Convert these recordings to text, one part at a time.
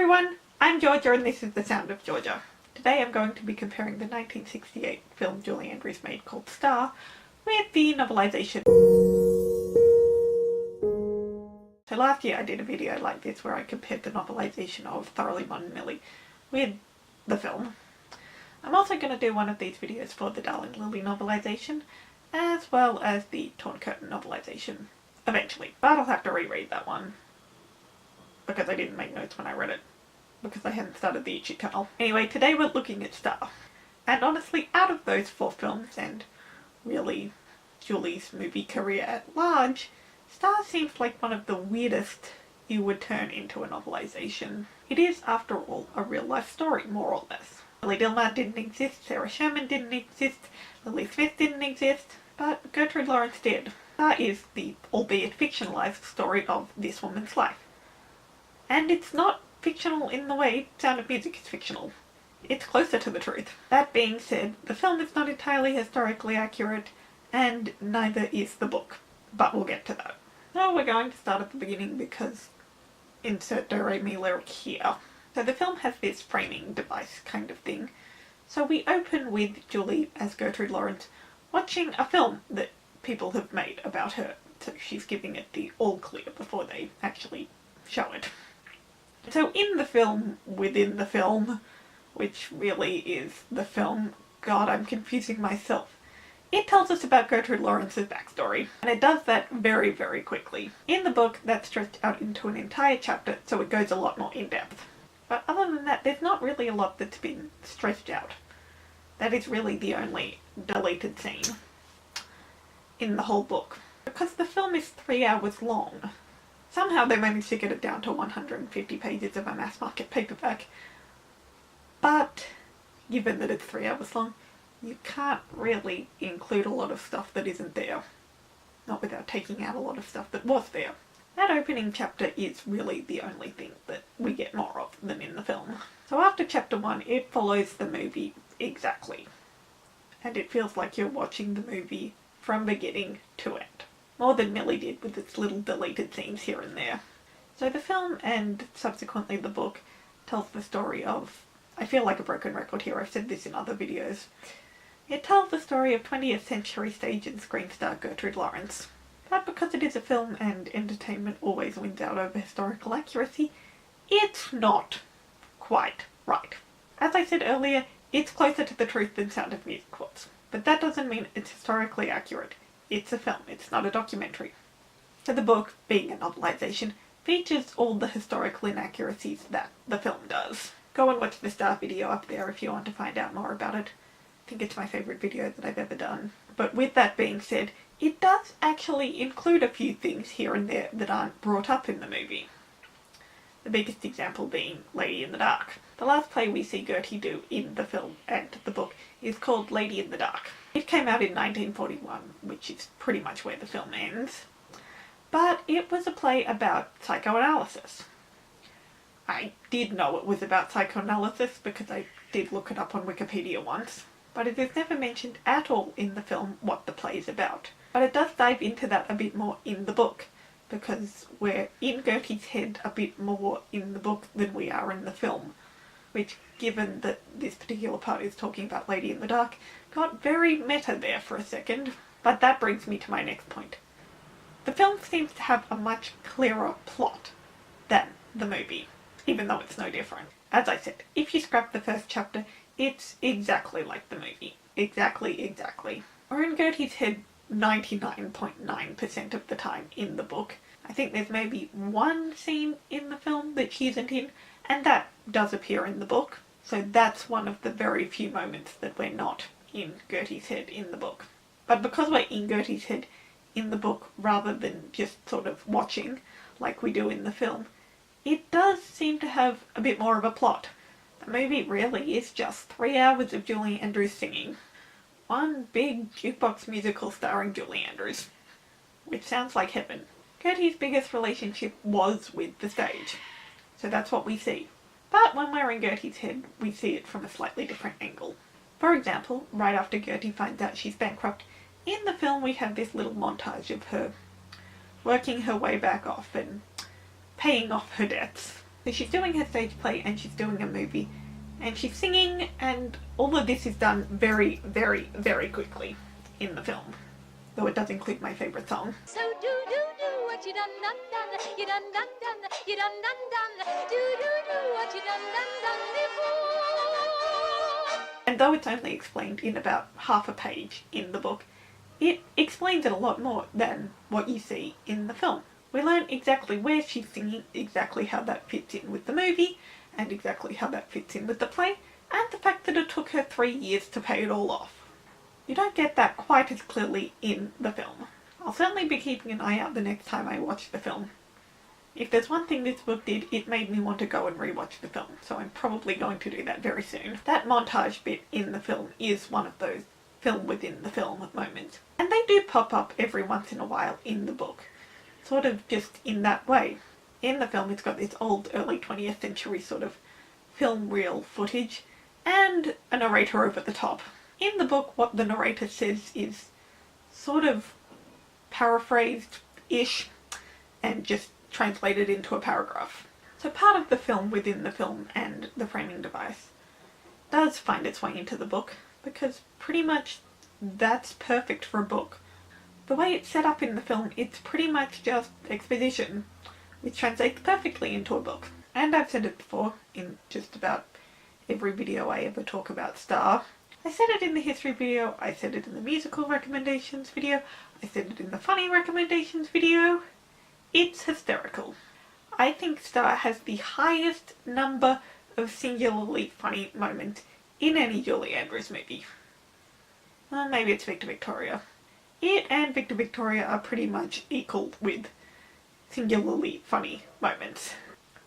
everyone, I'm Georgia and this is The Sound of Georgia. Today I'm going to be comparing the 1968 film Julie Andrews made called Star with the novelisation. So last year I did a video like this where I compared the novelisation of Thoroughly Modern Millie with the film. I'm also going to do one of these videos for the Darling Lily novelisation as well as the Torn Curtain novelisation eventually, but I'll have to reread that one because I didn't make notes when I read it, because I hadn't started the YouTube channel. Anyway, today we're looking at Star. And honestly, out of those 4 films, and really Julie's movie career at large, Star seems like one of the weirdest you would turn into a novelisation. It is, after all, a real-life story, more or less. Lily Dilmar didn't exist, Sarah Sherman didn't exist, Lily Smith didn't exist, but Gertrude Lawrence did. Star is the, albeit fictionalised, story of this woman's life. And it's not fictional in the way Sound of Music is fictional. It's closer to the truth. That being said, the film is not entirely historically accurate, and neither is the book. But we'll get to that. So we're going to start at the beginning because insert do re mi lyric here. So the film has this framing device kind of thing. So we open with Julie as Gertrude Lawrence watching a film that people have made about her. So she's giving it the all clear before they actually show it. So in the film, within the film, which really is the film, God, I'm confusing myself, it tells us about Gertrude Lawrence's backstory, and it does that very, very quickly. In the book, that's stretched out into an entire chapter, so it goes a lot more in-depth. But other than that, there's not really a lot that's been stretched out. That is really the only deleted scene in the whole book. Because the film is 3 hours long, somehow they managed to get it down to 150 pages of a mass market paperback. But given that it's 3 hours long, you can't really include a lot of stuff that isn't there. Not without taking out a lot of stuff that was there. That opening chapter is really the only thing that we get more of than in the film. So after chapter 1, it follows the movie exactly. And it feels like you're watching the movie from beginning to end. More than Millie did with its little deleted scenes here and there. So the film, and subsequently the book, tells the story of, I feel like a broken record here, I've said this in other videos, it tells the story of 20th century stage and screen star Gertrude Lawrence. But because it is a film and entertainment always wins out over historical accuracy, it's not quite right. As I said earlier, it's closer to the truth than Sound of Music was. But that doesn't mean it's historically accurate. It's a film, it's not a documentary. So the book, being a novelisation, features all the historical inaccuracies that the film does. Go and watch the Star video up there if you want to find out more about it. I think it's my favourite video that I've ever done. But with that being said, it does actually include a few things here and there that aren't brought up in the movie. The biggest example being Lady in the Dark. The last play we see Gertie do in the film and the book is called Lady in the Dark. It came out in 1941, which is pretty much where the film ends. But it was a play about psychoanalysis. I did know it was about psychoanalysis because I did look it up on Wikipedia once, but it is never mentioned at all in the film what the play is about. But it does dive into that a bit more in the book, because we're in Gertie's head a bit more in the book than we are in the film, which, given that this particular part is talking about Lady in the Dark, got very meta there for a second. But that brings me to my next point. The film seems to have a much clearer plot than the movie, even though it's no different. As I said, if you scrap the first chapter, it's exactly like the movie. Exactly. We're in Gertie's head 99.9% of the time in the book. I think there's maybe one scene in the film that she isn't in, and that does appear in the book. So that's one of the very few moments that we're not in Gertie's head in the book. But because we're in Gertie's head in the book rather than just sort of watching like we do in the film, it does seem to have a bit more of a plot. The movie really is just 3 hours of Julie Andrews singing. One big jukebox musical starring Julie Andrews. Which sounds like heaven. Gertie's biggest relationship was with the stage. So that's what we see. But when we're in Gertie's head, we see it from a slightly different angle. For example, right after Gertie finds out she's bankrupt, in the film we have this little montage of her working her way back off and paying off her debts. So she's doing her stage play and she's doing a movie and she's singing, and all of this is done very, very, very quickly in the film. Though it does include my favourite song. So do what you done you done you done do what you done before. And though it's only explained in about half a page in the book, it explains it a lot more than what you see in the film. We learn exactly where she's singing, exactly how that fits in with the movie, and exactly how that fits in with the play, and the fact that it took her 3 years to pay it all off. You don't get that quite as clearly in the film. I'll certainly be keeping an eye out the next time I watch the film. If there's one thing this book did, it made me want to go and rewatch the film, so I'm probably going to do that very soon. That montage bit in the film is one of those film within the film moments. And they do pop up every once in a while in the book, sort of just in that way. In the film it's got this old early 20th century sort of film reel footage and a narrator over the top. In the book what the narrator says is sort of paraphrased-ish and just translated into a paragraph. So part of the film within the film and the framing device does find its way into the book, because pretty much that's perfect for a book. The way it's set up in the film, it's pretty much just exposition, which translates perfectly into a book. And I've said it before in just about every video I ever talk about Star. I said it in the history video, I said it in the musical recommendations video, I said it in the funny recommendations video. It's hysterical. I think Star has the highest number of singularly funny moments in any Julie Andrews movie. Well, maybe it's Victor Victoria. It and Victor Victoria are pretty much equal with singularly funny moments.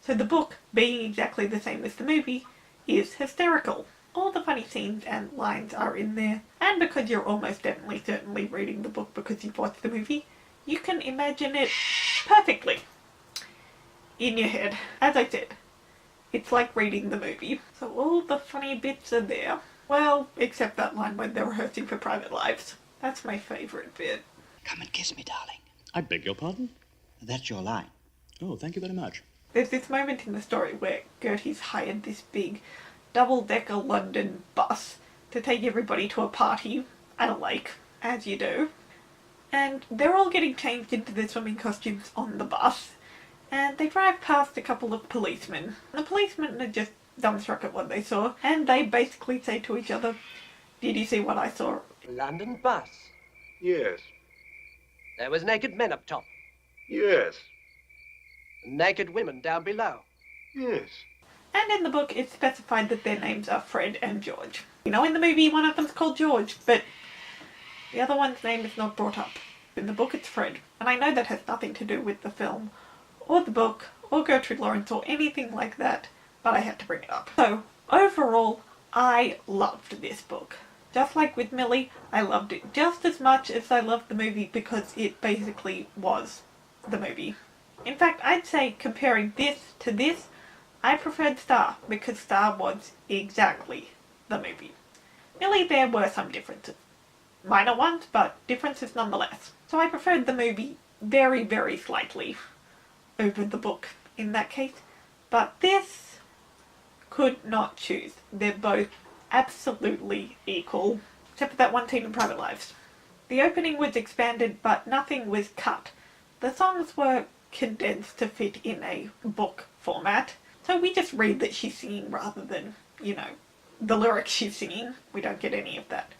So the book, being exactly the same as the movie, is hysterical. All the funny scenes and lines are in there, and because you're almost definitely certainly reading the book because you've watched the movie, you can imagine it perfectly in your head. As I said, it's like reading the movie. So all the funny bits are there. Well, except that line when they're rehearsing for Private Lives. That's my favourite bit. Come and kiss me, darling. I beg your pardon? That's your line. Oh, thank you very much. There's this moment in the story where Gertie's hired this big double-decker London bus to take everybody to a party at a lake, as you do. And they're all getting changed into their swimming costumes on the bus, and they drive past a couple of policemen. The policemen are just dumbstruck at what they saw, and they basically say to each other, "Did you see what I saw?" London bus. Yes. There was naked men up top. Yes. Naked women down below. Yes. And in the book it's specified that their names are Fred and George. You know, in the movie one of them's called George, but the other one's name is not brought up. In the book it's Fred, and I know that has nothing to do with the film, or the book, or Gertrude Lawrence, or anything like that, but I had to bring it up. So, overall, I loved this book. Just like with Millie, I loved it just as much as I loved the movie because it basically was the movie. In fact, I'd say comparing this to this, I preferred Star because Star was exactly the movie. Millie, there were some differences. Minor ones, but differences nonetheless. So I preferred the movie very, very slightly over the book in that case. But this could not choose. They're both absolutely equal, except for that one scene in Private Lives. The opening was expanded, but nothing was cut. The songs were condensed to fit in a book format. So we just read that she's singing rather than, you know, the lyrics she's singing. We don't get any of that.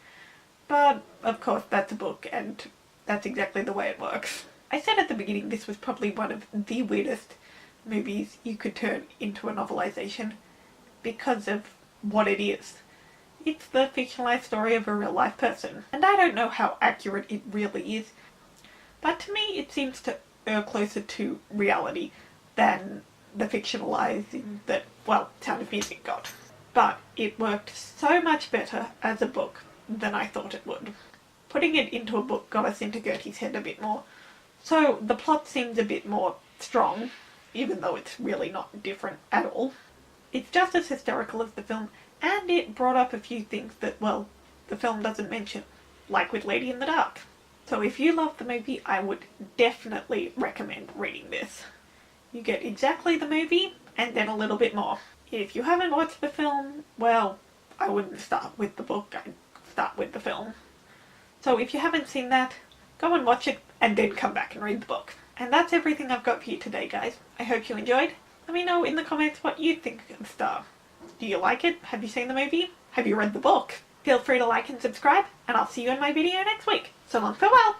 But, of course, that's a book, and that's exactly the way it works. I said at the beginning this was probably one of the weirdest movies you could turn into a novelization because of what it is. It's the fictionalized story of a real-life person, and I don't know how accurate it really is, but to me it seems to err closer to reality than the fictionalizing that, well, Sound of Music got. But it worked so much better as a book than I thought it would. Putting it into a book got us into Gertie's head a bit more, so the plot seems a bit more strong, even though it's really not different at all. It's just as hysterical as the film, and it brought up a few things that, well, the film doesn't mention, like with Lady in the Dark. So if you love the movie, I would definitely recommend reading this. You get exactly the movie, and then a little bit more. If you haven't watched the film, well, I wouldn't start with the book, I'd start with the film. So if you haven't seen that, go and watch it and then come back and read the book. And that's everything I've got for you today, guys. I hope you enjoyed. Let me know in the comments what you think of Star. Do you like it? Have you seen the movie? Have you read the book? Feel free to like and subscribe, and I'll see you in my video next week. So long, farewell!